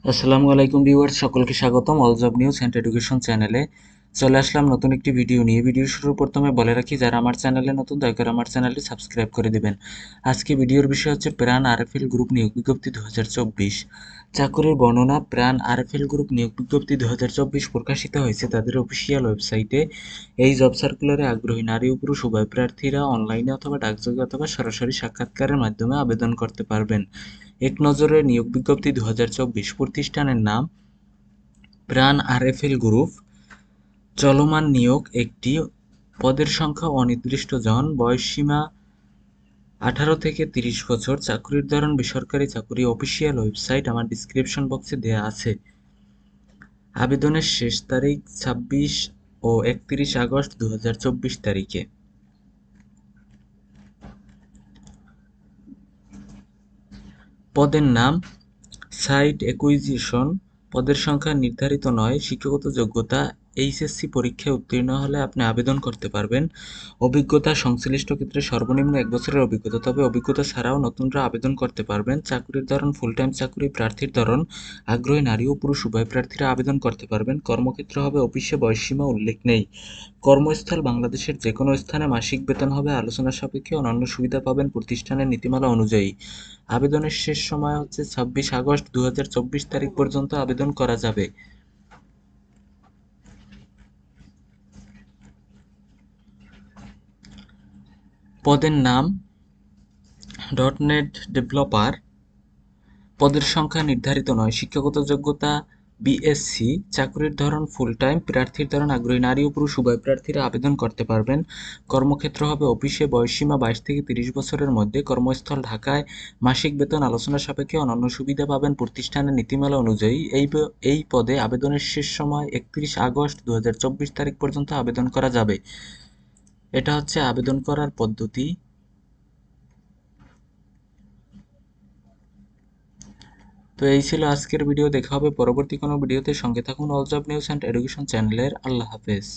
আসসালামু আলাইকুম ভিউয়ার্স, সকলকে স্বাগতম all job news and education চ্যানেলে। চলে আসলাম নতুন একটি ভিডিও নিয়ে। ভিডিও শুরুর প্রথমে বলে রাখি, যারা আমার চ্যানেলে নতুন দয়া করে আমার চ্যানেলটি সাবস্ক্রাইব করে দেবেন। আজকে ভিডিওর বিষয় হচ্ছে প্রাণ আরএফএল গ্রুপ নিয়োগ বিজ্ঞপ্তি 2024 চাকরির বর্ণনা। প্রাণ আরএফএল গ্রুপ নিয়োগ বিজ্ঞপ্তি 2024 প্রকাশিত হয়েছে তাদের অফিসিয়াল ওয়েবসাইটে। এই জব সার্কুলারে আগ্রহী নারী ও পুরুষ উভয় প্রার্থীরা অনলাইনে অথবা ডাকযোগে অথবা সরাসরি সাক্ষাৎকারের মাধ্যমে আবেদন করতে পারবেন। এক নজরে নিয়োগ বিজ্ঞপ্তি 2024। প্রতিষ্ঠানের নাম প্রাণ আরএফএল গ্রুপ। চলমান নিয়োগ একটি। পদের সংখ্যা অনির্দিষ্ট জন। বয়সসীমা 18 থেকে 30 বছর। চাকরির ধরন বেসরকারি চাকরি। অফিসিয়াল ওয়েবসাইট আমার ডিসক্রিপশন বক্সে দেয়া আছে। আবেদনের শেষ তারিখ 26 ও 31 আগস্ট 2024 তারিখে। পদের নাম সাইট অ্যাকুইজিশন। পদের সংখ্যা নির্ধারিত নয়। শিক্ষাগত যোগ্যতা এইচএসসি পরীক্ষায় উত্তীর্ণ হলে আপনি আবেদন করতে পারবেন। অভিজ্ঞতা সংশ্লিষ্ট ক্ষেত্রে সর্বনিম্ন 1 বছরের অভিজ্ঞতা, তবে অভিজ্ঞতা ছাড়াও নতুনরা আবেদন করতে পারবেন। চাকরির ধরন ফুল টাইম চাকরি। প্রার্থীর ধরন আগ্রহী নারী ও পুরুষ উভয় প্রার্থীরা আবেদন করতে পারবেন। কর্মক্ষেত্র হবে অফিসে। বয়সসীমা উল্লেখ নেই। কর্মস্থল বাংলাদেশের যে কোনো স্থানে। মাসিক বেতন হবে আলোচনা সাপেক্ষে। অন্যান্য সুবিধা পাবেন প্রতিষ্ঠানের নীতিমালা অনুযায়ী। আবেদনের শেষ সময় হচ্ছে 26 আগস্ট 2024 তারিখ পর্যন্ত আবেদন করা যাবে। পদের নাম .NET ডেভেলপার। পদের সংখ্যা নির্ধারিত নয়। শিক্ষাগত যোগ্যতা বিএসসি। চাকরির ধরন ফুল টাইম। প্রার্থীর ধরন আগ্রহী নারী ও পুরুষ উভয় প্রার্থীরা আবেদন করতে পারবেন। কর্মক্ষেত্র হবে অফিসে। বয়সসীমা 22 থেকে 30 বছরের মধ্যে। কর্মস্থল ঢাকায়। মাসিক বেতন আলোচনা সাপেক্ষে। অন্যান্য সুবিধা পাবেন প্রতিষ্ঠানের নীতিমালা অনুযায়ী। এই পদে আবেদনের শেষ সময় 31 আগস্ট 2024 তারিখ পর্যন্ত আবেদন করা যাবে। এটা হচ্ছে আবেদন করার পদ্ধতি। তো এই ছিল আজকের ভিডিও। দেখা হবে পরবর্তী কোনো ভিডিওতে। সঙ্গে থাকুন all job news and education চ্যানেলের। আল্লাহ হাফেজ।